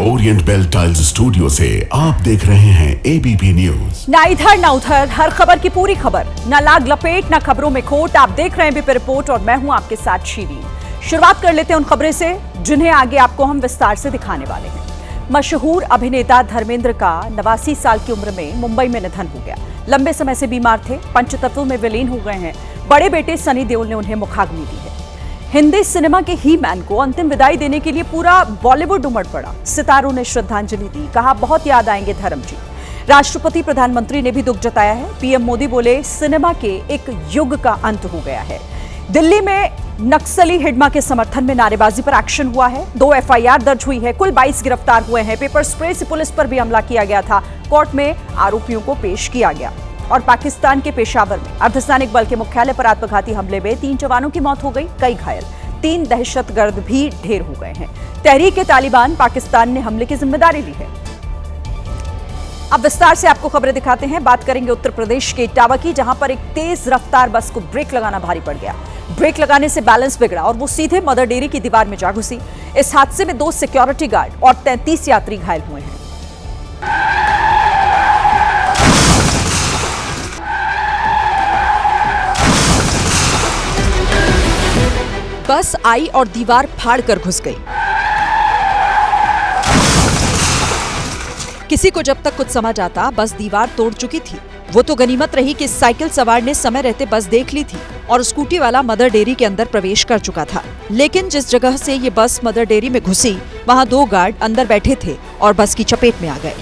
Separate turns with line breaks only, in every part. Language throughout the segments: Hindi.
ओरिएंट बेल टाइल्स स्टूडियो से आप देख रहे हैं एबीपी न्यूज।
ना इधर ना उधर, हर खबर की पूरी खबर, ना लाग लपेट ना खबरों में खोट। आप देख रहे हैं एबीपी रिपोर्ट और मैं हूं आपके साथ शीरीन। शुरुआत कर लेते हैं उन खबरों से जिन्हें आगे आपको हम विस्तार से दिखाने वाले हैं। मशहूर अभिनेता धर्मेंद्र का 89 साल की उम्र में मुंबई में निधन हो गया। लंबे समय से बीमार थे, पंचतत्व में विलीन हो गए हैं। बड़े बेटे सनी देओल ने उन्हें मुखाग्नि दी है। हिंदी सिनेमा के ही मैन को अंतिम विदाई देने के लिए पूरा बॉलीवुड उमड़ पड़ा। सितारों ने श्रद्धांजलि दी, कहा बहुत याद आएंगे धर्म जी। राष्ट्रपति प्रधानमंत्री ने भी दुख जताया है। पीएम मोदी बोले सिनेमा के एक युग का अंत हो गया है। दिल्ली में नक्सली हिडमा के समर्थन में नारेबाजी पर एक्शन हुआ है। 2 एफआईआर दर्ज हुई है। कुल 22 गिरफ्तार हुए हैं। पेपर स्प्रे से पुलिस पर भी हमला किया गया था। कोर्ट में आरोपियों को पेश किया गया। और पाकिस्तान के पेशावर में अर्धसैनिक बल के मुख्यालय पर आत्मघाती हमले में 3 जवानों की मौत हो गई, कई घायल। 3 दहशतगर्द भी ढेर हो गए हैं। तहरीक-ए-तालिबान पाकिस्तान ने हमले की जिम्मेदारी ली है। अब विस्तार से आपको खबरें दिखाते हैं। बात करेंगे उत्तर प्रदेश के इटावा की, जहां पर एक तेज रफ्तार बस को ब्रेक लगाना भारी पड़ गया। ब्रेक लगाने से बैलेंस बिगड़ा और वो सीधे मदर डेयरी की दीवार में जा घुसी। इस हादसे में 2 सिक्योरिटी गार्ड और 33 यात्री घायल हुए हैं। बस आई और दीवार फाड़कर घुस गई। किसी को जब तक कुछ समझ आता, बस दीवार तोड़ चुकी थी। वो तो गनीमत रही कि साइकिल सवार ने समय रहते बस देख ली थी और स्कूटी वाला मदर डेयरी के अंदर प्रवेश कर चुका था। लेकिन जिस जगह से ये बस मदर डेयरी में घुसी, वहां 2 गार्ड अंदर बैठे थे और बस की चपेट में आ गए।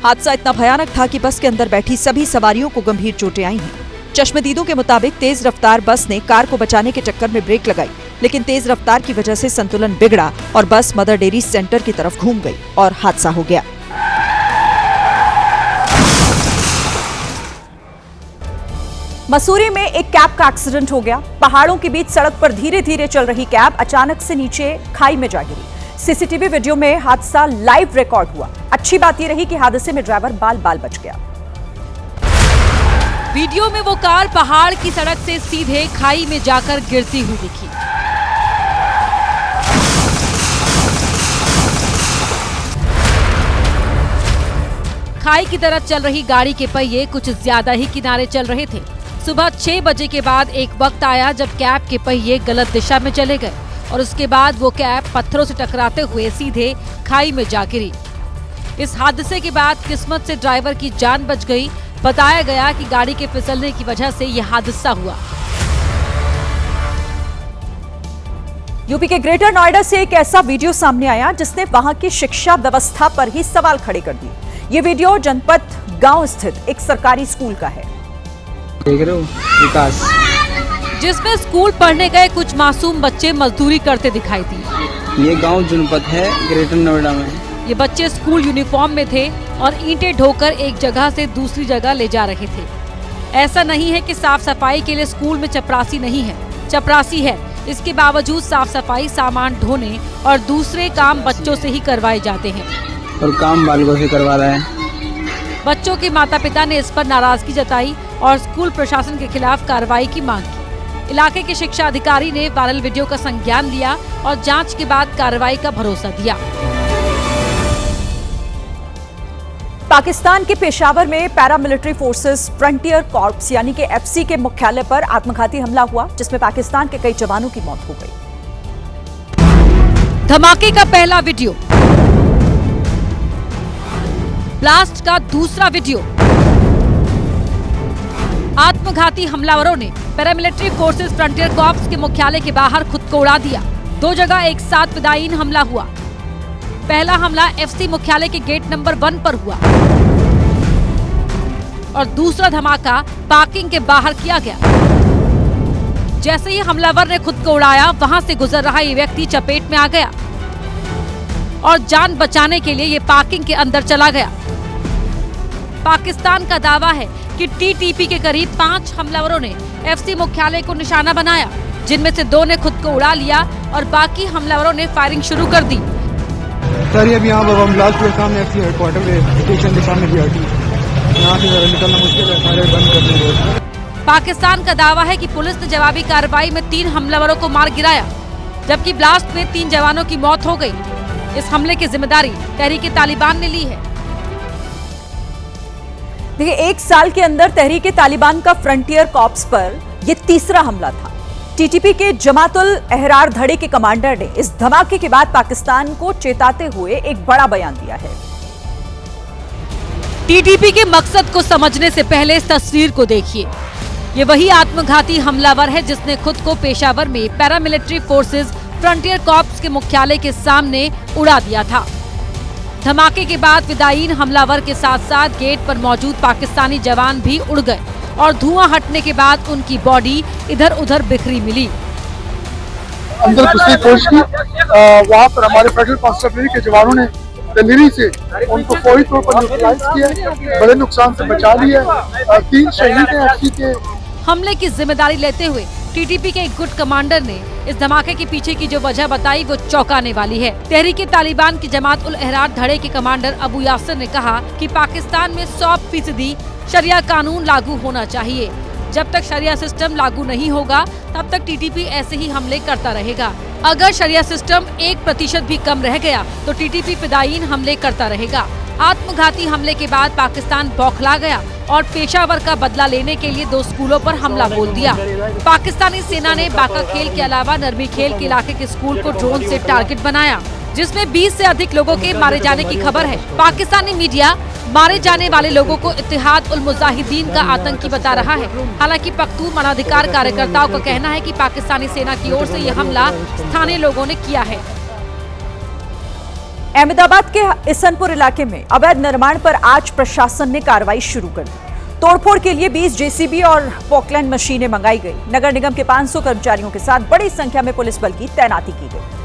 हादसा इतना भयानक था कि बस के अंदर बैठी सभी सवारियों को गंभीर चोटें आई हैं। चश्मदीदों के मुताबिक तेज रफ्तार बस ने कार को बचाने के चक्कर में ब्रेक लगाई, लेकिन तेज रफ्तार की वजह से संतुलन बिगड़ा और बस मदर डेयरी सेंटर की तरफ घूम गई और हादसा हो गया। मसूरी में एक कैब का एक्सीडेंट हो गया। पहाड़ों के बीच सड़क पर धीरे धीरे चल रही कैब अचानक से नीचे खाई में जा गिरी। सीसीटीवी वीडियो में हादसा लाइव रिकॉर्ड हुआ। अच्छी बात यह रही कि हादसे में ड्राइवर बाल बाल बच गया।
वीडियो में वो कार पहाड़ की सड़क से सीधे खाई में जाकर गिरती हुई दिखी। खाई की तरफ चल रही गाड़ी के पहिए कुछ ज्यादा ही किनारे चल रहे थे। सुबह 6 बजे के बाद एक वक्त आया जब कैब के पहिए गलत दिशा में चले गए और उसके बाद वो कैब पत्थरों से टकराते हुए सीधे खाई में जा गिरी। इस हादसे के बाद किस्मत से ड्राइवर की जान बच गई। बताया गया कि गाड़ी के फिसलने की वजह से यह हादसा हुआ।
यूपी के ग्रेटर नोएडा से एक ऐसा वीडियो सामने आया जिसने वहां की शिक्षा व्यवस्था पर ही सवाल खड़े कर दिए। ये वीडियो जनपद गांव स्थित एक सरकारी स्कूल का है।
देख रहे हो विकास,
जिसमें स्कूल पढ़ने गए कुछ मासूम बच्चे मजदूरी करते दिखाई दिए।
ये गांव जनपद है ग्रेटर नोएडा में।
ये बच्चे स्कूल यूनिफॉर्म में थे और ईंटें ढोकर एक जगह से दूसरी जगह ले जा रहे थे। ऐसा नहीं है कि साफ सफाई के लिए स्कूल में चपरासी नहीं है, चपरासी है। इसके बावजूद साफ सफाई, सामान ढोने और दूसरे काम बच्चों से ही करवाए जाते हैं
और काम बालकों से करवा रहा है।
बच्चों के माता पिता ने इस पर नाराजगी जताई और स्कूल प्रशासन के खिलाफ कार्रवाई की मांग की। इलाके के शिक्षा अधिकारी ने वायरल वीडियो का संज्ञान लिया और जांच के बाद कार्रवाई का भरोसा दिया।
पाकिस्तान के पेशावर में पैरामिलिट्री फोर्सेस फ्रंटियर कॉर्प्स यानी कि एफसी के मुख्यालय पर आत्मघाती हमला हुआ, जिसमें पाकिस्तान के कई जवानों की मौत हो गई।
धमाके का पहला वीडियो, ब्लास्ट का दूसरा वीडियो। आत्मघाती हमलावरों ने पैरामिलिट्री फोर्सेस फ्रंटियर कॉर्प्स के मुख्यालय के बाहर खुद को उड़ा दिया। 2 जगह एक साथ फिदायीन हमला हुआ। पहला हमला एफसी मुख्यालय के गेट नंबर 1 पर हुआ और दूसरा धमाका पार्किंग के बाहर किया गया। जैसे ही हमलावर ने खुद को उड़ाया, वहां से गुजर रहा ये व्यक्ति चपेट में आ गया और जान बचाने के लिए ये पार्किंग के अंदर चला गया। पाकिस्तान का दावा है कि टीटीपी के करीब 5 हमलावरों ने एफसी मुख्यालय को निशाना बनाया, जिनमें से 2 ने खुद को उड़ा लिया और बाकी हमलावरों ने फायरिंग शुरू कर दी।
सर ये यहाँ पर ब्लास्ट के सामने एफसी हेडक्वार्टर के स्टेशन के सामने भी हटी। यहाँ से जरा निकलना मुश्किल है, सारे बंद कर दिए।
पाकिस्तान का दावा है कि पुलिस ने जवाबी कार्रवाई में 3 हमलावरों को मार गिराया। जबकि ब्लास्ट में 3 जवानों की मौत हो गई। इस हमले की जिम्मेदारी तहरीके तालिबान ने ली है।
देखिए, 1 साल के अंदर तहरीके तालिबान का फ्रंटियर कॉर्प्स पर यह तीसरा हमला था। टीटीपी के जमातुल अहरार धड़े के कमांडर ने इस धमाके के बाद पाकिस्तान को चेताते हुए एक बड़ा बयान दिया है।
टीटीपी के मकसद को समझने से पहले इस तस्वीर को देखिए। ये वही आत्मघाती हमलावर है जिसने खुद को पेशावर में पैरामिलिट्री फोर्सेस फ्रंटियर कॉर्प्स के मुख्यालय के सामने उड़ा दिया था। धमाके के बाद फिदायीन हमलावर के साथ साथ गेट पर मौजूद पाकिस्तानी जवान भी उड़ गए और धुआं हटने के बाद उनकी बॉडी इधर उधर बिखरी मिली।
अंदर घुसने की कोशिश की, वहाँ पर हमारे फेडरल कॉन्स्टेबलरी के जवानों ने दिल्ली से उनको फौरी तौर पर न्यूट्रलाइज किया, बड़े नुकसान से बचा लिया। 3 शहीद हैं एफसी के।
हमले की जिम्मेदारी लेते हुए टीटीपी के एक गुट कमांडर ने इस धमाके के पीछे की जो वजह बताई वो चौंकाने वाली है। तहरीके तालिबान की जमात उल अहरार धड़े के कमांडर अबू यासिर ने कहा कि पाकिस्तान में 100% शरिया कानून लागू होना चाहिए। जब तक शरिया सिस्टम लागू नहीं होगा तब तक टीटीपी ऐसे ही हमले करता रहेगा। अगर शरिया सिस्टम 1% भी कम रह गया तो टीटीपी फिदायीन हमले करता रहेगा। आत्मघाती हमले के बाद पाकिस्तान बौखला गया और पेशावर का बदला लेने के लिए 2 स्कूलों पर हमला बोल दिया। पाकिस्तानी सेना ने बाका खेल के अलावा नरमी खेल के इलाके के स्कूल को ड्रोन से टारगेट बनाया, जिसमें 20 से अधिक लोगों के मारे जाने की खबर है। पाकिस्तानी मीडिया मारे जाने वाले लोगों को इत्तेहाद उल मुजाहिदीन का आतंकी बता रहा है। हालांकि पख्तून मानवाधिकार कार्यकर्ताओं का कहना है कि पाकिस्तानी सेना की ओर से यह हमला स्थानीय लोगों ने किया है।
अहमदाबाद के इसनपुर इलाके में अवैध निर्माण पर आज प्रशासन ने कार्रवाई शुरू कर दी। तोड़फोड़ के लिए 20 जेसीबी और पॉकलैंड मशीनें मंगाई गई। नगर निगम के 500 कर्मचारियों के साथ बड़ी संख्या में पुलिस बल की तैनाती की गई।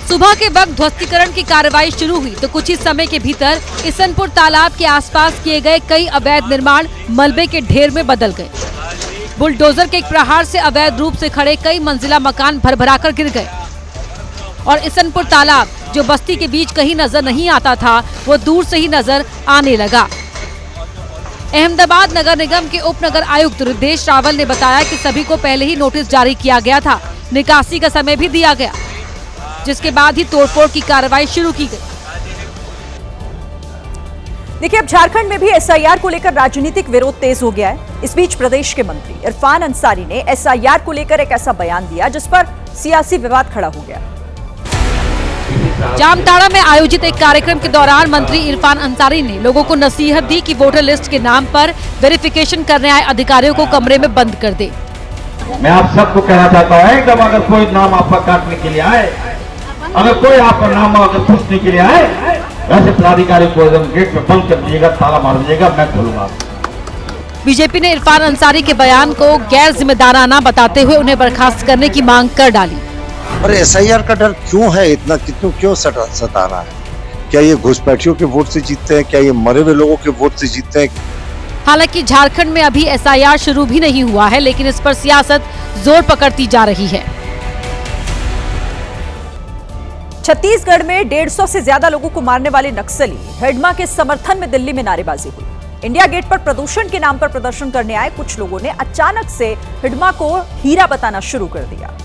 सुबह के वक्त ध्वस्तीकरण की कार्रवाई शुरू हुई तो कुछ ही समय के भीतर इसनपुर तालाब के आसपास किए गए कई अवैध निर्माण मलबे के ढेर में बदल गए। बुलडोजर के एक प्रहार से अवैध रूप से खड़े कई मंजिला मकान भरभराकर गिर गए और इसनपुर तालाब जो बस्ती के बीच कहीं नजर नहीं आता था वो दूर से ही नजर आने लगा। अहमदाबाद नगर निगम के उप नगर आयुक्त रुद्रेश रावल ने बताया कि सभी को पहले ही नोटिस जारी किया गया था, निकासी का समय भी दिया गया, जिसके बाद ही तोड़फोड़ की कार्रवाई शुरू की गई।
देखिए, अब झारखंड में भी एसआईआर को लेकर राजनीतिक विरोध तेज हो गया है। इस बीच प्रदेश के मंत्री इरफान अंसारी ने एसआईआर को लेकर एक ऐसा बयान दिया जिस पर सियासी विवाद खड़ा हो गया।
जामताड़ा में आयोजित एक कार्यक्रम के दौरान मंत्री इरफान अंसारी ने लोगों को नसीहत दी कि वोटर लिस्ट के नाम पर वेरिफिकेशन करने आए अधिकारियों को कमरे में बंद कर दे।
मैं आप सबको कहना चाहता हूँ एकदम, अगर कोई नाम आपका काटने के लिए आए, अगर कोई आपका नाम अगर पूछने के लिए आए, वैसे पदाधिकारी को एकदम गेट में बंद कर दीजिएगा, ताला मार दीजिएगा, मैं खोलूंगा।
बीजेपी ने इरफान अंसारी के बयान को गैर जिम्मेदाराना बताते हुए उन्हें बर्खास्त करने की मांग कर डाली।
और एसआईआर का डर क्यों है इतना, क्यों सता रहा है? क्या ये घुसपैठियों के वोट से जीतते हैं? क्या ये मरे हुए लोगों के वोट से जीतते हैं?
हालांकि झारखंड में अभी एसआईआर शुरू भी नहीं हुआ है, लेकिन इस पर सियासत जोर पकड़ती जा रही है।
छत्तीसगढ़ में 150 से ज्यादा लोगों को मारने वाले नक्सली हिडमा के समर्थन में दिल्ली में नारेबाजी हुई। इंडिया गेट पर प्रदूषण के नाम पर प्रदर्शन करने आए कुछ लोगों ने अचानक से हिडमा को हीरा बताना शुरू कर दिया।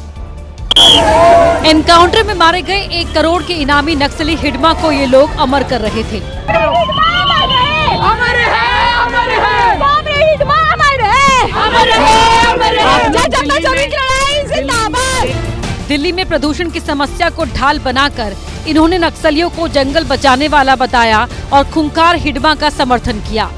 एनकाउंटर में मारे गए 1 करोड़ के इनामी नक्सली हिडमा को ये लोग अमर कर रहे थे। दिल्ली में प्रदूषण की समस्या को ढाल बनाकर इन्होंने नक्सलियों को जंगल बचाने वाला बताया और खूंखार हिडमा का समर्थन किया।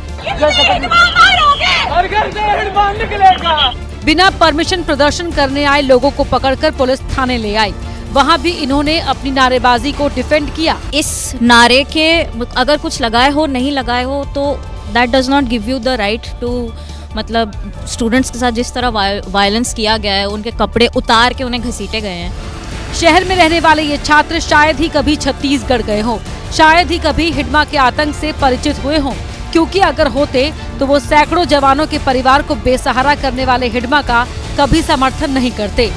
बिना परमिशन प्रदर्शन करने आए लोगों को पकड़कर पुलिस थाने ले आई। वहां भी इन्होंने अपनी नारेबाजी को डिफेंड किया।
इस नारे के अगर कुछ लगाए हो नहीं लगाए हो तो that does not give you the right to, मतलब स्टूडेंट्स के साथ जिस तरह वायलेंस किया गया है, उनके कपड़े उतार के उन्हें घसीटे गए हैं।
शहर में रहने वाले ये छात्र शायद ही कभी छत्तीसगढ़ गए हों, शायद ही कभी हिडमा के आतंक से परिचित हुए हों, क्योंकि अगर होते तो वो सैकड़ों जवानों के परिवार को बेसहारा करने वाले हिडमा का कभी समर्थन नहीं करते।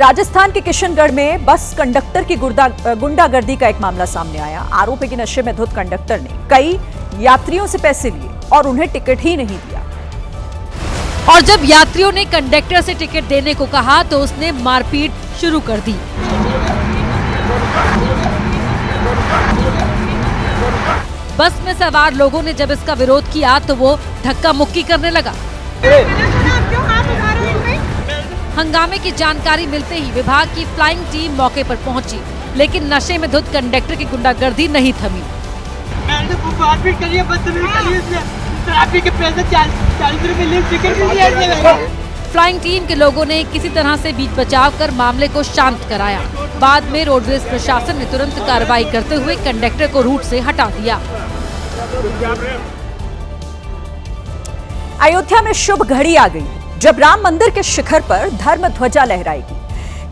राजस्थान के किशनगढ़ में बस कंडक्टर की गुंडागर्दी का एक मामला सामने आया। आरोप है कि नशे में धुत कंडक्टर ने कई यात्रियों से पैसे लिए और उन्हें टिकट ही नहीं दिया।
और जब यात्रियों ने कंडक्टर से टिकट देने को कहा तो उसने मारपीट शुरू कर दी। बस में सवार लोगों ने जब इसका विरोध किया तो वो धक्का मुक्की करने लगा। हंगामे की जानकारी मिलते ही विभाग की फ्लाइंग टीम मौके पर पहुंची, लेकिन नशे में धुत कंडक्टर की गुंडागर्दी नहीं थमी। फ्लाइंग टीम के लोगों ने किसी तरह से बीच बचाव कर मामले को शांत कराया। बाद में रोडवेज प्रशासन ने तुरंत कार्रवाई करते हुए कंडक्टर को रूट से हटा दिया।
अयोध्या में शुभ घड़ी आ गई जब राम मंदिर के शिखर पर धर्म ध्वजा लहराएगी।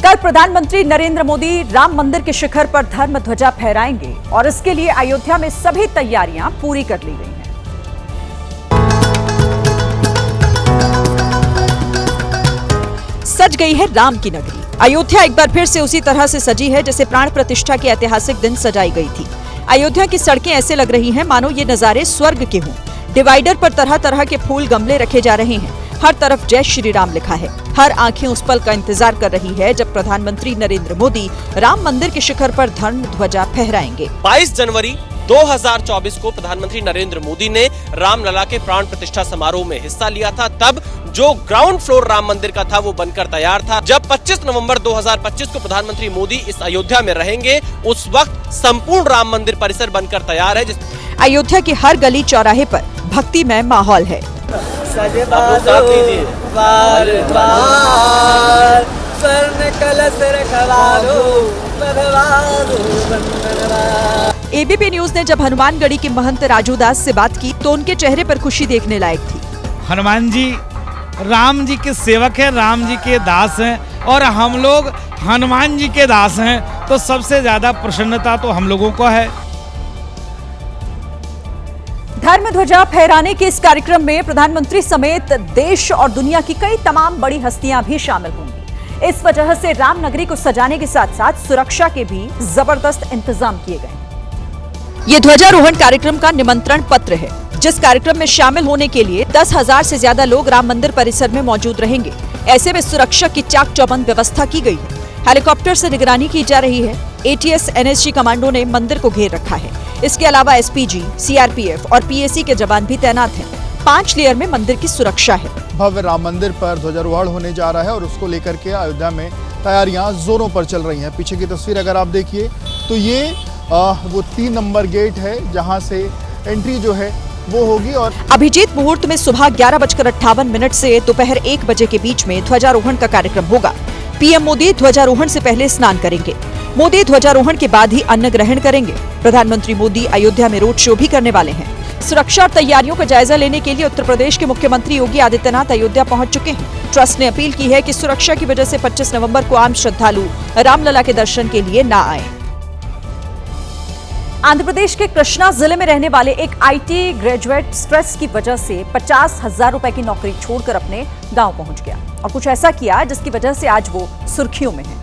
कल प्रधानमंत्री नरेंद्र मोदी राम मंदिर के शिखर पर धर्म ध्वजा फहराएंगे और इसके लिए अयोध्या में सभी तैयारियां पूरी कर ली गई हैं। सज गई है राम की नगरी। अयोध्या एक बार फिर से उसी तरह से सजी है जैसे प्राण प्रतिष्ठा के ऐतिहासिक दिन सजाई गई थी। अयोध्या की सड़कें ऐसे लग रही हैं मानो ये नजारे स्वर्ग के हों। डिवाइडर पर तरह तरह के फूल गमले रखे जा रहे हैं। हर तरफ जय श्री राम लिखा है। हर आंखें उस पल का इंतजार कर रही है जब प्रधानमंत्री नरेंद्र मोदी राम मंदिर के शिखर पर धर्म ध्वजा फहराएंगे।
22 जनवरी 2024 को प्रधानमंत्री नरेंद्र मोदी ने रामलला के प्राण प्रतिष्ठा समारोह में हिस्सा लिया था। तब जो ग्राउंड फ्लोर राम मंदिर का था वो बनकर तैयार था। जब 25 नवंबर 2025 को प्रधानमंत्री मोदी इस अयोध्या में रहेंगे, उस वक्त संपूर्ण राम मंदिर परिसर बनकर तैयार है।
अयोध्या की हर गली चौराहे पर भक्तिमय माहौल है। एबीपी न्यूज ने जब हनुमानगढ़ी के महंत राजू दास से बात की तो उनके चेहरे पर खुशी देखने लायक थी।
हनुमान जी राम जी के सेवक हैं, राम जी के दास हैं और हम लोग हनुमान जी के दास हैं, तो सबसे ज्यादा प्रसन्नता तो हम लोगों को है।
धर्म ध्वजा फहराने के इस कार्यक्रम में प्रधानमंत्री समेत देश और दुनिया की कई तमाम बड़ी हस्तियां भी शामिल होंगी। इस वजह से राम नगरी को सजाने के साथ साथ सुरक्षा के भी जबरदस्त इंतजाम किए गए। ये ध्वजारोहण कार्यक्रम का निमंत्रण पत्र है, जिस कार्यक्रम में शामिल होने के लिए 10,000 से ज्यादा लोग राम मंदिर परिसर में मौजूद रहेंगे। ऐसे में सुरक्षा की चाक चौबंद व्यवस्था की गई है। हेलीकॉप्टर से निगरानी की जा रही है। एटीएस एनएसजी कमांडो ने मंदिर को घेर रखा है। इसके अलावा एसपीजी, सीआरपीएफ और पीएसी के जवान भी तैनात हैं। 5 लेयर में मंदिर की सुरक्षा है।
भव्य राम मंदिर पर ध्वजारोहण होने जा रहा है और उसको लेकर के अयोध्या में तैयारियां जोरों पर चल रही हैं। पीछे की तस्वीर अगर आप देखिए तो ये वो 3 नंबर गेट है जहां से एंट्री जो है वो होगी। और
अभिजीत मुहूर्त में सुबह 11:58 से दोपहर 1 बजे के बीच में ध्वजारोहण का कार्यक्रम होगा। पीएम मोदी ध्वजारोहण से पहले स्नान करेंगे। मोदी ध्वजारोहण के बाद ही अन्न ग्रहण करेंगे। प्रधानमंत्री मोदी अयोध्या में रोड शो भी करने वाले हैं। सुरक्षा और तैयारियों का जायजा लेने के लिए उत्तर प्रदेश के मुख्यमंत्री योगी आदित्यनाथ अयोध्या पहुंच चुके हैं। ट्रस्ट ने अपील की है कि सुरक्षा की वजह से 25 नवंबर को आम श्रद्धालु रामलला के दर्शन के लिए न आए। आंध्र प्रदेश के कृष्णा जिले में रहने वाले एक आईटी ग्रेजुएट स्ट्रेस की वजह से 50,000 रुपए की नौकरी छोड़कर अपने गांव पहुंच गया और कुछ ऐसा किया जिसकी वजह से आज वो सुर्खियों में है।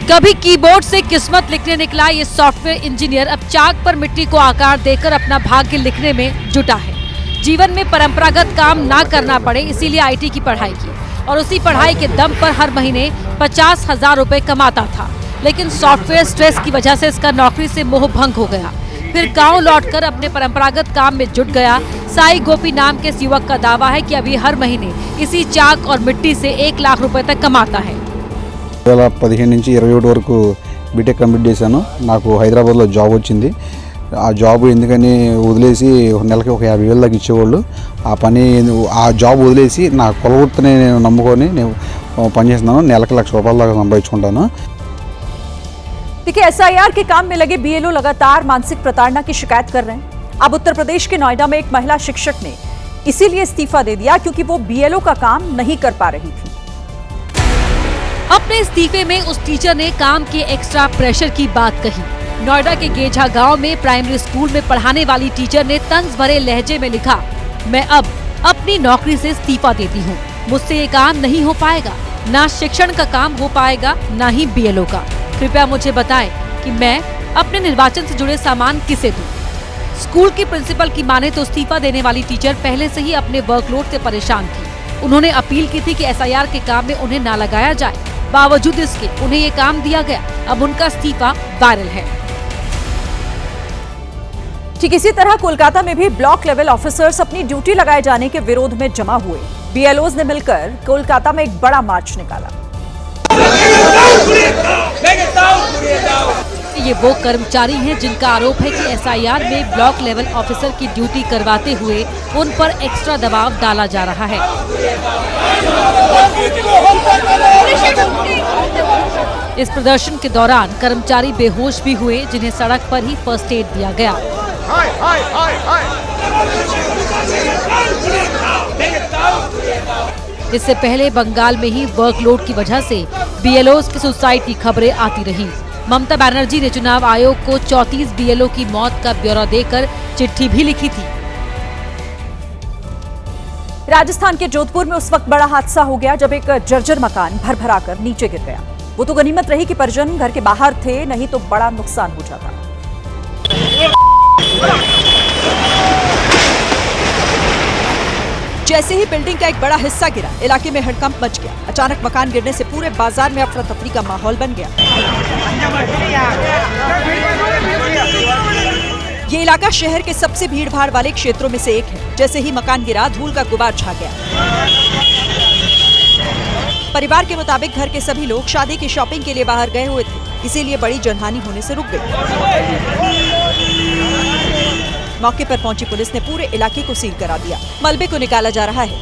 कभी कीबोर्ड से किस्मत लिखने निकला ये सॉफ्टवेयर इंजीनियर अब चाक पर मिट्टी को आकार देकर अपना भाग्य लिखने में जुटा है। जीवन में परंपरागत काम ना करना पड़े इसीलिए आईटी की पढ़ाई की और उसी पढ़ाई के दम पर हर महीने 50,000 रुपए कमाता था। लेकिन सॉफ्टवेयर स्ट्रेस की वजह से इसका नौकरी से मोह भंग हो गया। फिर गांव लौटकर अपने परंपरागत काम में जुट गया। साई गोपी नाम के इस युवक का दावा है कि अभी हर महीने इसी चाक और मिट्टी से 1 लाख रुपए तक कमाता है।
2015 నుంచి 27 వరకు బీటెక్ కంప్లీట్ చేశాను. నాకు హైదరాబాద్లో జాబ్ వచ్చింది. ఆ జాబ్ ఎందుకని వదిలేసి నెలకి ఒక 50,000 దాకా ఇచ్చేవాళ్ళు. ఆ జాబ్ వదిలేసి నా కులవృత్తిని నేను నమ్ముకొని నేను పనిచేస్తున్నాను. నెలకి 1,00,000 రూపాయల దాకా సంపాదించుకుంటాను.
देखिए, एसआईआर के काम में लगे बीएलओ लगातार मानसिक प्रताड़ना की शिकायत कर रहे हैं। अब उत्तर प्रदेश के नोएडा में एक महिला शिक्षक ने इसीलिए इस्तीफा दे दिया क्योंकि वो बीएलओ का काम नहीं कर पा रही थी।
अपने इस्तीफे में उस टीचर ने काम के एक्स्ट्रा प्रेशर की बात कही। नोएडा के गेझा गांव में प्राइमरी स्कूल में पढ़ाने वाली टीचर ने तंज भरे लहजे में लिखा, मैं अब अपनी नौकरी से इस्तीफा देती हूँ। मुझसे ये काम नहीं हो पाएगा। ना शिक्षण का काम हो पाएगा, ना ही बीएलओ का। कृपया मुझे बताएं कि मैं अपने निर्वाचन से जुड़े सामान किसे दूं। स्कूल की प्रिंसिपल की माने तो इस्तीफा देने वाली टीचर पहले से ही अपने वर्कलोड से परेशान थी। उन्होंने अपील की थी कि एसआईआर के काम में उन्हें न लगाया जाए, बावजूद इसके उन्हें ये काम दिया गया। अब उनका इस्तीफा वायरल है।
ठीक इसी तरह कोलकाता में भी ब्लॉक लेवल ऑफिसर्स अपनी ड्यूटी लगाए जाने के विरोध में जमा हुए। बीएलओज ने मिलकर कोलकाता में एक बड़ा मार्च निकाला।
ये वो कर्मचारी हैं जिनका आरोप है कि एसआईआर में ब्लॉक लेवल ऑफिसर की ड्यूटी करवाते हुए उन पर एक्स्ट्रा दबाव डाला जा रहा है। इस प्रदर्शन के दौरान कर्मचारी बेहोश भी हुए, जिन्हें सड़क पर ही फर्स्ट एड दिया गया। इससे पहले बंगाल में ही वर्कलोड की वजह से बीएलओज की सुसाइड की खबरें आती रहीं। ममता बनर्जी ने चुनाव आयोग को 34 बीएलओ की मौत का ब्यौरा देकर चिट्ठी भी लिखी थी।
राजस्थान के जोधपुर में उस वक्त बड़ा हादसा हो गया जब एक जर्जर मकान भरभराकर नीचे गिर गया। वो तो गनीमत रही कि परिजन घर के बाहर थे, नहीं तो बड़ा नुकसान हो जाता। जैसे ही बिल्डिंग का एक बड़ा हिस्सा गिरा, इलाके में हड़कंप मच गया। अचानक मकान गिरने से पूरे बाजार में अफरा तफरी का माहौल बन गया। ये इलाका शहर के सबसे भीड़भाड़ वाले क्षेत्रों में से एक है। जैसे ही मकान गिरा, धूल का गुबार छा गया। परिवार के मुताबिक घर के सभी लोग शादी की शॉपिंग के लिए बाहर गए हुए थे, इसीलिए बड़ी जनहानि होने से रुक गई। मौके पर पहुंची पुलिस ने पूरे इलाके को सील करा दिया। मलबे को निकाला जा रहा है।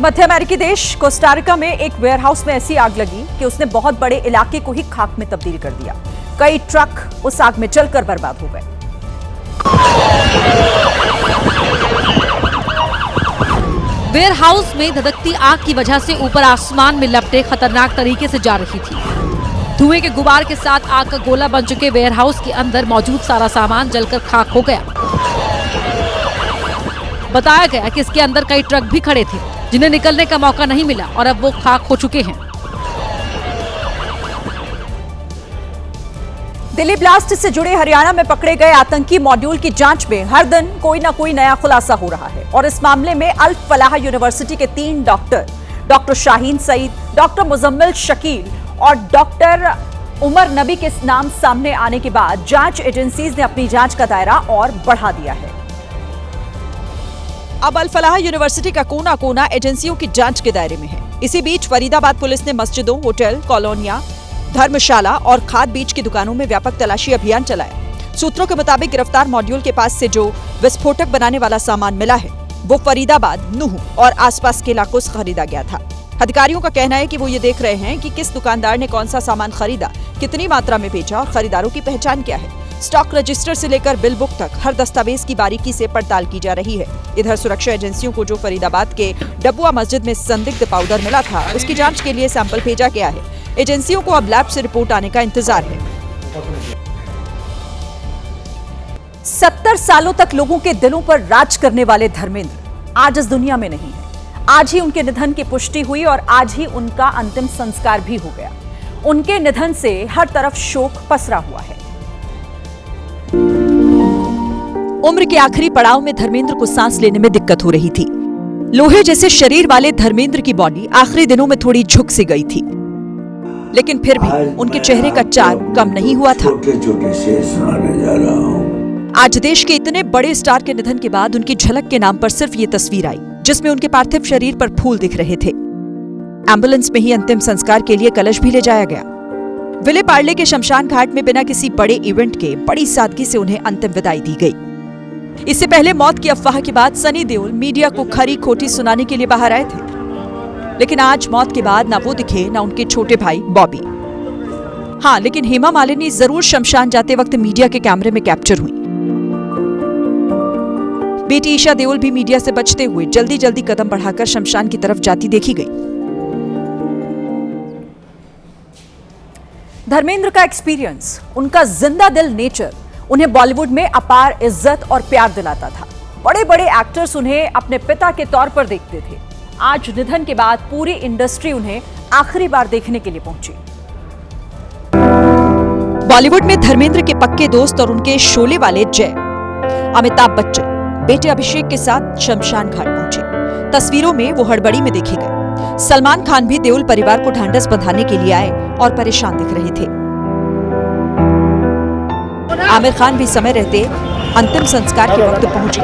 मध्य अमेरिकी देश कोस्टारिका में एक वेयरहाउस में ऐसी आग लगी कि उसने बहुत बड़े इलाके को ही खाक में तब्दील कर दिया। कई ट्रक उस आग में जलकर बर्बाद हो गए।
वेयरहाउस में धधकती आग की वजह से ऊपर आसमान में लपटें खतरनाक तरीके से जा रही थी। धुएं के गुबार के साथ आग का गोला बन चुके वेयरहाउस के अंदर मौजूद सारा सामान जलकर खाक हो गया। बताया गया कि इसके अंदर कई ट्रक भी खड़े थे, जिन्हें निकलने का मौका नहीं मिला और अब वो खाक हो चुके हैं।
दिल्ली ब्लास्ट से जुड़े हरियाणा में पकड़े गए आतंकी मॉड्यूल की जांच में हर दिन कोई ना कोई नया खुलासा हो रहा है। और इस मामले में अल फलाह यूनिवर्सिटी के 3 डॉक्टर शाहीन सईद, डॉक्टर मुजम्मिल शकील और डॉक्टर उमर नबी के नाम सामने आने के बाद जांच एजेंसीज ने अपनी जांच का दायरा और बढ़ा दिया है। अब अल फलाह यूनिवर्सिटी का कोना कोना एजेंसियों की जांच के दायरे में है। इसी बीच फरीदाबाद पुलिस ने मस्जिदों, होटल, कॉलोनियां, धर्मशाला और खाद बीज की दुकानों में व्यापक तलाशी अभियान चलाया। सूत्रों के मुताबिक गिरफ्तार मॉड्यूल के पास से जो विस्फोटक बनाने वाला सामान मिला है, वो फरीदाबाद, नूह और आसपास के इलाकों से खरीदा गया था। अधिकारियों का कहना है कि वो ये देख रहे हैं कि किस दुकानदार ने कौन सा सामान खरीदा, कितनी मात्रा में बेचा और खरीदारों की पहचान क्या है। स्टॉक रजिस्टर से लेकर बिल बुक तक हर दस्तावेज की बारीकी से पड़ताल की जा रही है। इधर सुरक्षा एजेंसियों को जो फरीदाबाद के डबुआ मस्जिद में संदिग्ध पाउडर मिला था, उसकी जांच के लिए सैंपल भेजा गया है। एजेंसियों को अब लैब से रिपोर्ट आने का इंतजार है। 70 सालों तक लोगों के दिलों पर राज करने वाले धर्मेंद्र आज इस दुनिया में नहीं है। आज ही उनके निधन की पुष्टि हुई और आज ही उनका अंतिम संस्कार भी हो गया। उनके निधन से हर तरफ शोक पसरा हुआ है। उम्र के आखिरी पड़ाव में धर्मेंद्र को सांस लेने में दिक्कत हो रही थी। लोहे जैसे शरीर वाले धर्मेंद्र की बॉडी आखिरी दिनों में थोड़ी झुक सी गई थी, लेकिन फिर भी उनके चेहरे का चार्म कम नहीं हुआ था।
छोटे-छोटे शेर सुनाने जा रहा हूं।
आज देश के इतने बड़े स्टार के निधन के बाद उनकी झलक के नाम पर सिर्फ ये तस्वीर आई, जिसमें उनके पार्थिव शरीर पर फूल दिख रहे थे। एम्बुलेंस में ही अंतिम संस्कार के लिए कलश भी ले जाया गया। विले पार्ले के शमशान घाट में बिना किसी बड़े इवेंट के बड़ी सादगी से उन्हें अंतिम विदाई दी गई। इससे पहले मौत की अफवाह के बाद सनी देओल मीडिया को खरी खोटी सुनाने के लिए बाहर आए थे, लेकिन आज मौत के बाद ना वो दिखे ना उनके छोटे भाई बॉबी। हाँ, लेकिन हेमा मालिनी जरूर शमशान जाते वक्त मीडिया के कैमरे में कैप्चर हुई। बेटी ईशा देओल भी मीडिया से बचते हुए जल्दी जल्दी कदम बढ़ाकर शमशान की तरफ जाती देखी गई। धर्मेंद्र का एक्सपीरियंस, उनका जिंदा दिल नेचर उन्हें बॉलीवुड में अपार इज्जत और प्यार दिलाता था। बड़े बड़े एक्टर्स उन्हें अपने पिता के तौर पर देखते थे। आज निधन के बाद पूरी इंडस्ट्री उन्हें आखिरी बार देखने के लिए पहुंची। बॉलीवुड में धर्मेंद्र के पक्के दोस्त और उनके शोले वाले जय अमिताभ बच्चन बेटे अभिषेक के साथ शमशान घाट पहुंचे। तस्वीरों में वो हड़बड़ी में देखे गए। सलमान खान भी देओल परिवार को ढांढस बंधाने के लिए आए और परेशान दिख रहे थे। आमिर खान भी समय रहते अंतिम संस्कार के वक्त पहुंचे।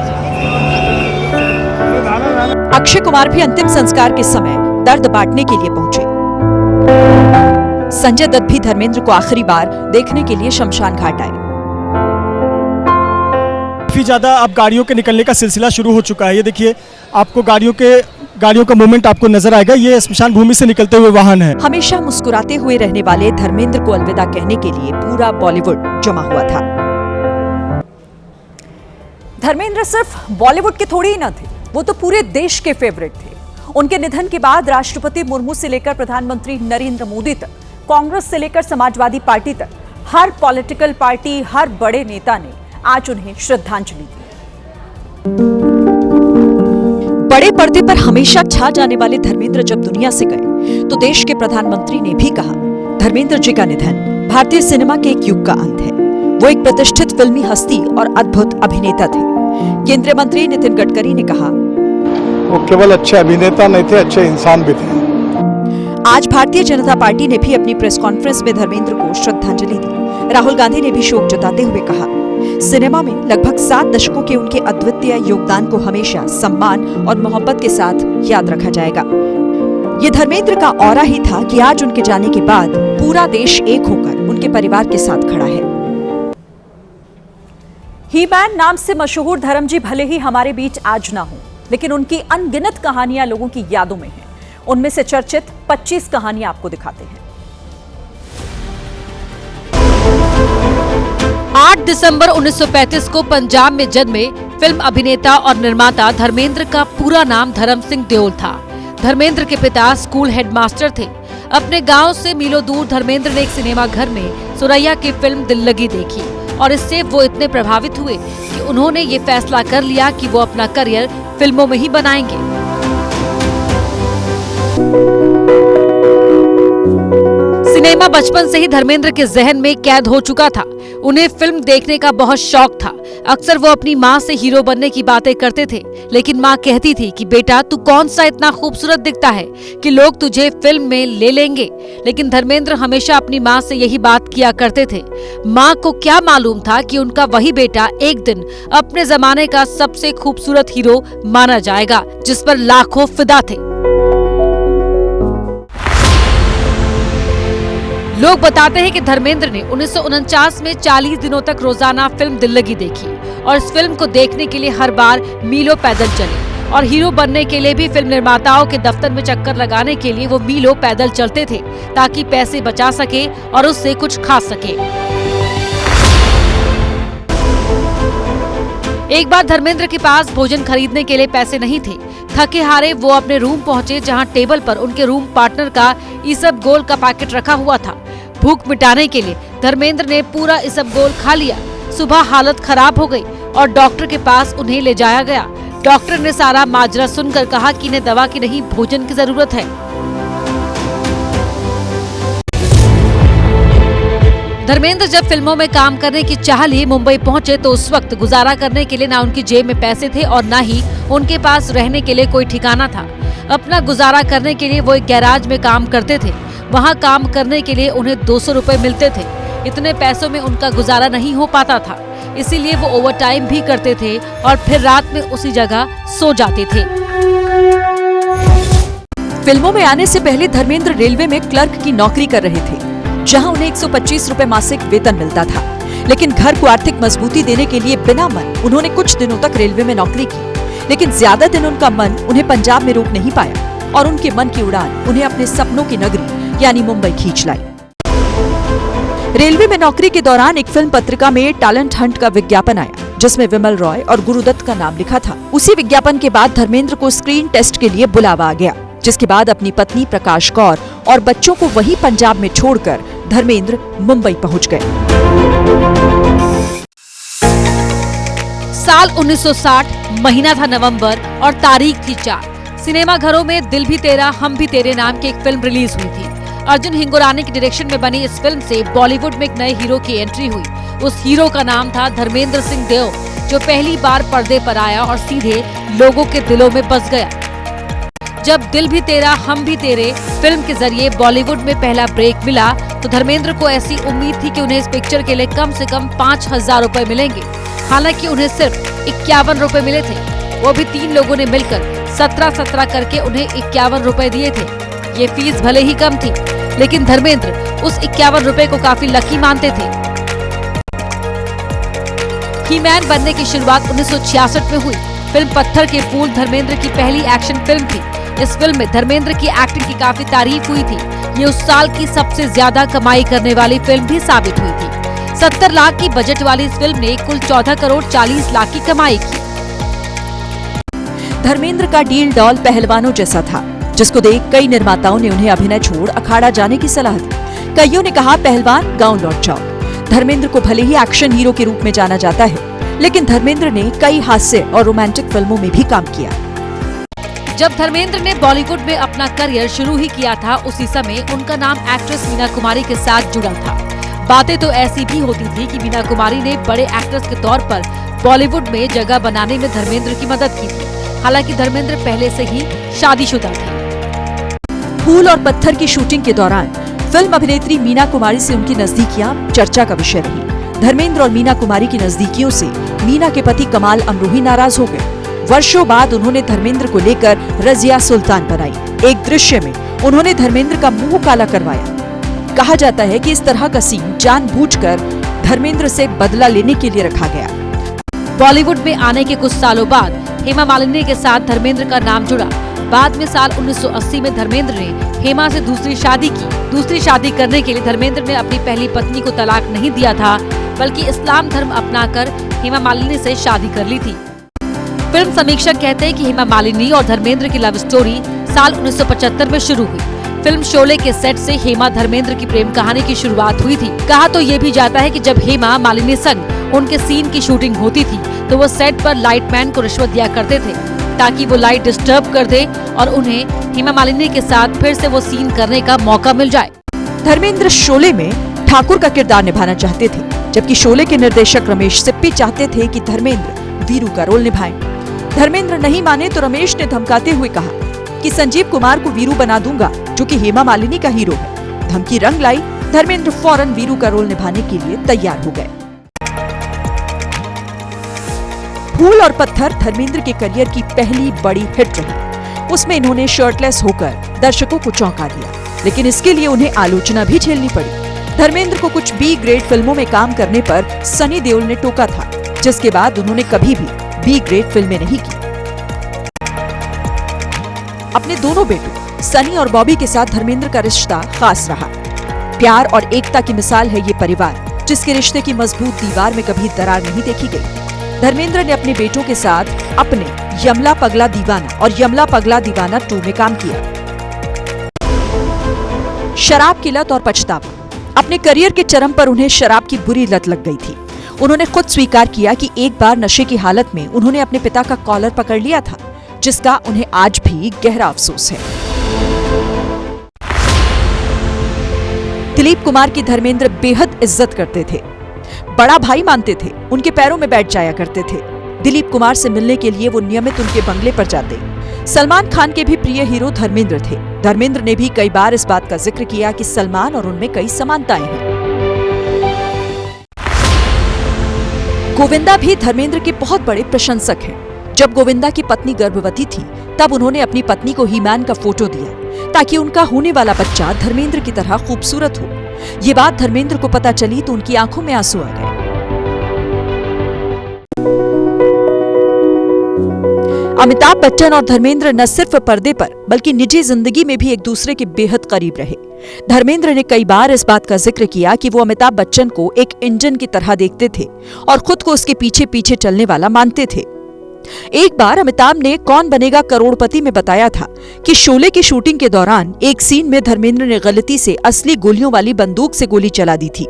अक्षय कुमार भी अंतिम संस्कार के समय दर्द बांटने के लिए पहुंचे। संजय दत्त भी धर्मेंद्र को आखिरी बार देखने के लिए शमशान घाट आए।
काफी ज्यादा अब गाड़ियों के निकलने का सिलसिला शुरू हो चुका है। ये देखिए, आपको गाड़ियों का मूवमेंट आपको नजर आएगा। ये स्मशान भूमि से निकलते हुए वाहन है।
हमेशा मुस्कुराते हुए रहने वाले धर्मेंद्र को अलविदा कहने के लिए पूरा बॉलीवुड जमा हुआ था। धर्मेंद्र सिर्फ बॉलीवुड के थोड़ी ही न थे, वो तो पूरे देश के फेवरेट थे। उनके निधन के बाद राष्ट्रपति मुर्मू से लेकर प्रधानमंत्री नरेंद्र मोदी तक, कांग्रेस से लेकर समाजवादी पार्टी तक, हर पॉलिटिकल पार्टी, हर बड़े नेता ने आज उन्हें श्रद्धांजलि दी। बड़े पर्दे पर हमेशा छा जाने वाले धर्मेंद्र जब दुनिया से गए तो देश के प्रधानमंत्री ने भी कहा, धर्मेंद्र जी का निधन भारतीय सिनेमा के एक युग का अंत है। वो एक प्रतिष्ठित फिल्मी हस्ती और अद्भुत अभिनेता थे। केंद्रीय मंत्री नितिन गडकरी ने कहा,
वो केवल अच्छे अभिनेता नहीं थे, अच्छे इंसान भी थे।
आज भारतीय जनता पार्टी ने भी अपनी प्रेस कॉन्फ्रेंस में धर्मेंद्र को श्रद्धांजलि दी। राहुल गांधी ने भी शोक जताते हुए कहा, सिनेमा में लगभग 7 दशकों के उनके अद्वितीय योगदान को हमेशा सम्मान और मोहब्बत के साथ याद रखा जाएगा। ये धर्मेंद्र का ऑरा ही था कि आज उनके जाने के बाद पूरा देश एक होकर उनके परिवार के साथ खड़ा है। ही मैन नाम से मशहूर धर्म जी भले ही हमारे बीच आज ना हो, लेकिन उनकी अनगिनत कहानियां लोगों की यादों में हैं। उनमें से चर्चित 25 कहानियां आपको दिखाते हैं।
8 दिसंबर 1935 को पंजाब में जन्मे फिल्म अभिनेता और निर्माता धर्मेंद्र का पूरा नाम धर्म सिंह देओल था। धर्मेंद्र के पिता स्कूल हेडमास्टर थे। अपने गांव से मीलों दूर धर्मेंद्र ने एक सिनेमा घर में सुरैया की फिल्म दिल लगी देखी और इससे वो इतने प्रभावित हुए कि उन्होंने ये फैसला कर लिया कि वो अपना करियर फिल्मों में ही बनाएंगे। सिनेमा बचपन से ही धर्मेंद्र के जहन में कैद हो चुका था। उन्हें फिल्म देखने का बहुत शौक था। अक्सर वो अपनी माँ से हीरो बनने की बातें करते थे, लेकिन माँ कहती थी कि बेटा तू कौन सा इतना खूबसूरत दिखता है कि लोग तुझे फिल्म में ले लेंगे। लेकिन धर्मेंद्र हमेशा अपनी माँ से यही बात किया करते थे। माँ को क्या मालूम था कि उनका वही बेटा एक दिन अपने जमाने का सबसे खूबसूरत हीरो माना जाएगा, जिस पर लाखों फिदा थे। लोग बताते हैं कि धर्मेंद्र ने 1949 में 40 दिनों तक रोजाना फिल्म दिल लगी देखी और इस फिल्म को देखने के लिए हर बार मीलों पैदल चले और हीरो बनने के लिए भी फिल्म निर्माताओं के दफ्तर में चक्कर लगाने के लिए वो मीलों पैदल चलते थे ताकि पैसे बचा सके और उससे कुछ खा सके। एक बार धर्मेंद्र के पास भोजन खरीदने के लिए पैसे नहीं थे। थके हारे वो अपने रूम पहुंचे, जहां टेबल पर उनके रूम पार्टनर का इसबगोल का पैकेट रखा हुआ था। भूख मिटाने के लिए धर्मेंद्र ने पूरा इसबगोल खा लिया। सुबह हालत खराब हो गई और डॉक्टर के पास उन्हें ले जाया गया। डॉक्टर ने सारा माजरा सुनकर कहा कि इन्हें दवा की नहीं भोजन की जरूरत है। धर्मेंद्र जब फिल्मों में काम करने की चाह लिए मुंबई पहुंचे तो उस वक्त गुजारा करने के लिए ना उनकी जेब में पैसे थे और ना ही उनके पास रहने के लिए कोई ठिकाना था। अपना गुजारा करने के लिए वो एक गैराज में काम करते थे। वहां काम करने के लिए उन्हें 200 रुपए मिलते थे। इतने पैसों में उनका गुजारा नहीं हो पाता था, इसीलिए वो ओवर टाइम भी करते थे और फिर रात में उसी जगह सो जाते थे।
फिल्मों में आने से पहले धर्मेंद्र रेलवे में क्लर्क की नौकरी कर रहे थे, जहां उन्हें 125 रुपए मासिक वेतन मिलता था। लेकिन घर को आर्थिक मजबूती देने के लिए बिना मन उन्होंने कुछ दिनों तक रेलवे में नौकरी की, लेकिन ज्यादा दिन उनका मन उन्हें पंजाब में रोक नहीं पाया और उनके मन की उड़ान उन्हें अपने सपनों की नगरी यानी मुंबई खींच लाई। रेलवे में नौकरी के दौरान एक फिल्म पत्रिका में टैलेंट हंट का विज्ञापन आया, जिसमें विमल रॉय और गुरुदत्त का नाम लिखा था। उसी विज्ञापन के बाद धर्मेंद्र को स्क्रीन टेस्ट के लिए बुलावा आ गया, जिसके बाद अपनी पत्नी प्रकाश कौर और बच्चों को वहीं पंजाब में छोड़कर धर्मेंद्र मुंबई पहुंच गए।
साल 1960, महीना था नवंबर और तारीख थी 4। सिनेमा घरों में दिल भी तेरा हम भी तेरे नाम की एक फिल्म रिलीज हुई थी। अर्जुन हिंगोरानी की डायरेक्शन में बनी इस फिल्म से बॉलीवुड में एक नए हीरो की एंट्री हुई। उस हीरो का नाम था धर्मेंद्र सिंह देओ, जो पहली बार पर्दे पर आया और सीधे लोगों के दिलों में बस गया। जब दिल भी तेरा हम भी तेरे फिल्म के जरिए बॉलीवुड में पहला ब्रेक मिला तो धर्मेंद्र को ऐसी उम्मीद थी कि उन्हें इस पिक्चर के लिए कम से कम 5,000 रुपए मिलेंगे। हालांकि उन्हें सिर्फ 51 रुपए मिले थे, वो भी 3 लोगों ने मिलकर 17-17 करके उन्हें 51 रुपए दिए थे। ये फीस भले ही कम थी, लेकिन धर्मेंद्र उस 51 रुपए को काफी लकी मानते थे। ही-मैन बनने की शुरुआत 1966 में हुई। फिल्म पत्थर के फूल धर्मेंद्र की पहली एक्शन फिल्म थी। इस फिल्म में धर्मेंद्र की एक्टिंग की काफी तारीफ हुई थी। ये उस साल की सबसे ज्यादा कमाई करने वाली फिल्म भी साबित हुई थी। 70 लाख की बजट वाली इस फिल्म ने कुल 14 करोड़ 40 लाख की कमाई की।
धर्मेंद्र का डील डॉल पहलवानों जैसा था, जिसको देख कई निर्माताओं ने उन्हें अभिनय छोड़ अखाड़ा जाने की सलाह दी। कईयों ने कहा पहलवान गांव लौट जाओ। धर्मेंद्र को भले ही एक्शन हीरो के रूप में जाना जाता है, लेकिन धर्मेंद्र ने कई हास्य और रोमांटिक फिल्मों में भी काम किया।
जब धर्मेंद्र ने बॉलीवुड में अपना करियर शुरू ही किया था, उसी समय उनका नाम एक्ट्रेस मीना कुमारी के साथ जुड़ा था। बातें तो ऐसी भी होती थी कि मीना कुमारी ने बड़े एक्ट्रेस के तौर पर बॉलीवुड में जगह बनाने में धर्मेंद्र की मदद की थी। हालांकि धर्मेंद्र पहले से ही शादीशुदा थे।
फूल और पत्थर की शूटिंग के दौरान फिल्म अभिनेत्री मीना कुमारी से उनकी नजदीकियां चर्चा का विषय रही। धर्मेंद्र और मीना कुमारी की नजदीकियों से मीना के पति कमाल अमरोही नाराज हो गए। वर्षों बाद उन्होंने धर्मेंद्र को लेकर रजिया सुल्तान बनाई। एक दृश्य में उन्होंने धर्मेंद्र का मुंह काला करवाया। कहा जाता है कि इस तरह का सीन जानबूझकर धर्मेंद्र से बदला लेने के लिए रखा गया।
बॉलीवुड में आने के कुछ सालों बाद हेमा मालिनी के साथ धर्मेंद्र का नाम जुड़ा। बाद में साल 1980 में धर्मेंद्र ने हेमा से दूसरी शादी की। दूसरी शादी करने के लिए धर्मेंद्र ने अपनी पहली पत्नी को तलाक नहीं दिया था, बल्कि इस्लाम धर्म अपनाकर हेमा मालिनी से शादी कर ली थी। फिल्म समीक्षक कहते हैं कि हेमा मालिनी और धर्मेंद्र की लव स्टोरी साल 1975 में शुरू हुई। फिल्म शोले के सेट से हेमा धर्मेंद्र की प्रेम कहानी की शुरुआत हुई थी। कहा तो ये भी जाता है कि जब हेमा मालिनी संग उनके सीन की शूटिंग होती थी तो वो सेट पर लाइटमैन को रिश्वत दिया करते थे, ताकि वो लाइट डिस्टर्ब कर दे और उन्हें हेमा मालिनी के साथ फिर से वो सीन करने का मौका मिल जाए।
धर्मेंद्र शोले में ठाकुर का किरदार निभाना चाहते थे, जबकि शोले के निर्देशक रमेश सिप्पी चाहते थे कि धर्मेंद्र वीरू का रोल निभाएं। धर्मेंद्र नहीं माने तो रमेश ने धमकाते हुए कहा कि संजीव कुमार को वीरू बना दूंगा, जो कि हेमा मालिनी का हीरो है। धमकी रंग लाई। धर्मेंद्र फौरन वीरू का रोल निभाने के लिए तैयार हो गए। फूल और पत्थर धर्मेंद्र के करियर की पहली बड़ी हिट रही। उसमें इन्होंने शर्टलेस होकर दर्शकों को चौंका दिया, लेकिन इसके लिए उन्हें आलोचना भी झेलनी पड़ी। धर्मेंद्र को कुछ बी ग्रेड फिल्मों में काम करने पर सनी देओल ने टोका था, जिसके बाद उन्होंने कभी भी बी ग्रेड फिल्में नहीं की। अपने दोनों बेटों सनी और बॉबी के साथ धर्मेंद्र का रिश्ता खास रहा। प्यार और एकता की मिसाल है ये परिवार, जिसके रिश्ते की मजबूत दीवार में कभी दरार नहीं देखी गई। धर्मेंद्र ने अपने बेटों के साथ अपने यमला पगला दीवाना और यमला पगला दीवाना 2 में काम किया। शराब की लत और पछतावा। अपने करियर के चरम पर उन्हें शराब की बुरी लत लग गई थी। उन्होंने खुद स्वीकार किया कि एक बार नशे की हालत में उन्होंने अपने पिता का कॉलर पकड़ लिया था, जिसका उन्हें आज भी गहरा अफसोस है। दिलीप कुमार की धर्मेंद्र बेहद इज्जत करते थे, बड़ा भाई मानते थे, उनके पैरों में बैठ जाया करते थे। दिलीप कुमार से मिलने के लिए वो नियमित उनके बंगले पर जाते। सलमान खान के भी प्रिय हीरो धर्मेंद्र थे। धर्मेंद्र ने भी कई बार इस बात का जिक्र किया कि सलमान और उनमें कई समानताएं हैं। गोविंदा भी धर्मेंद्र के बहुत बड़े प्रशंसक हैं। जब गोविंदा की पत्नी गर्भवती थी, तब उन्होंने अपनी पत्नी को ही-मैन का फोटो दिया, ताकि उनका होने वाला बच्चा धर्मेंद्र की तरह खूबसूरत हो। ये बात धर्मेंद्र को पता चली तो उनकी आंखों में आंसू आ गए। अमिताभ बच्चन और धर्मेंद्र न सिर्फ पर्दे पर बल्कि निजी जिंदगी में भी एक दूसरे के बेहद करीब रहे। धर्मेंद्र ने कई बार इस बात का जिक्र किया कि वो अमिताभ बच्चन को एक इंजन की तरह देखते थे और खुद को उसके पीछे पीछे चलने वाला मानते थे। एक बार अमिताभ ने कौन बनेगा करोड़पति में बताया था कि शोले की शूटिंग के दौरान एक सीन में धर्मेंद्र ने गलती से असली गोलियों वाली बंदूक से गोली चला दी थी।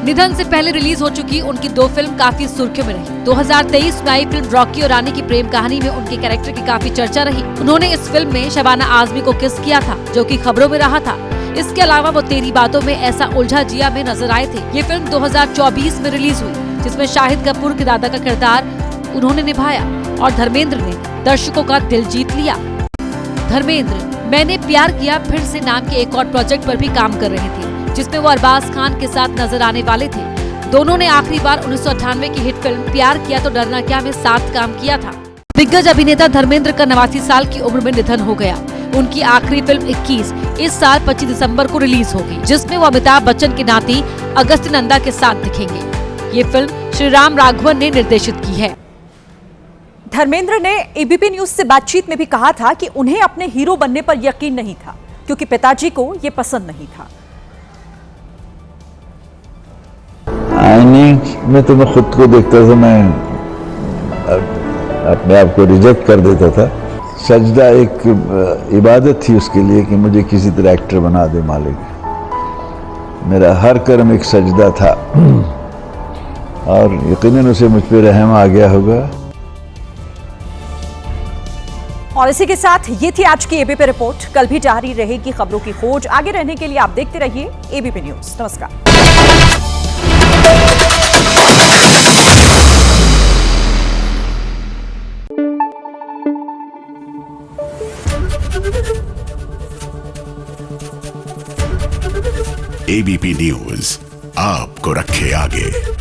निधन से पहले रिलीज हो चुकी उनकी 2 फिल्म काफी सुर्खियों में रही। 2023 में आई फिल्म रॉकी और रानी की प्रेम कहानी में उनके कैरेक्टर की काफी चर्चा रही। उन्होंने इस फिल्म में शबाना आजमी को किस किया था, जो कि खबरों में रहा था। इसके अलावा वो तेरी बातों में ऐसा उलझा जिया में नजर आए थे। ये फिल्म 2024 में रिलीज हुई, जिसमें शाहिद कपूर के दादा का किरदार उन्होंने निभाया और धर्मेंद्र ने दर्शकों का दिल जीत लिया। धर्मेंद्र मैंने प्यार किया फिर से नाम के एक और प्रोजेक्ट पर भी काम कर रहे थे, जिसमें वो अरबाज खान के साथ नजर आने वाले थे। दोनों ने आखिरी बार 1998 की हिट फिल्म प्यार किया तो डरना क्या में साथ काम किया था। दिग्गज अभिनेता धर्मेंद्र का 89 साल की उम्र में निधन हो गया। उनकी आखिरी फिल्म 21 इस साल 25 दिसंबर को रिलीज होगी, जिसमें वो अमिताभ बच्चन की नाती अगस्ती नंदा के साथ दिखेंगे। ये फिल्म श्री राम राघवन ने निर्देशित की है।
धर्मेंद्र ने एबीपी न्यूज से बातचीत में भी कहा था कि उन्हें अपने हीरो बनने पर यकीन नहीं था, क्योंकि पिताजी को ये पसंद नहीं था।
आईने में तो मैं खुद को देखता था, मैं अपने आप को रिजेक्ट कर देता था। सजदा एक इबादत थी उसके लिए कि मुझे किसी तरह एक्टर बना दे मालिक। मेरा हर कर्म एक सजदा था और यकीनन उसे मुझ पर रहम आ गया होगा।
और इसी के साथ ये थी आज की एबीपी रिपोर्ट। कल भी जारी रहेगी खबरों की खोज। आगे रहने के लिए आप देखते रहिए एबीपी न्यूज। नमस्कार।
एबीपी न्यूज आपको रखे आगे।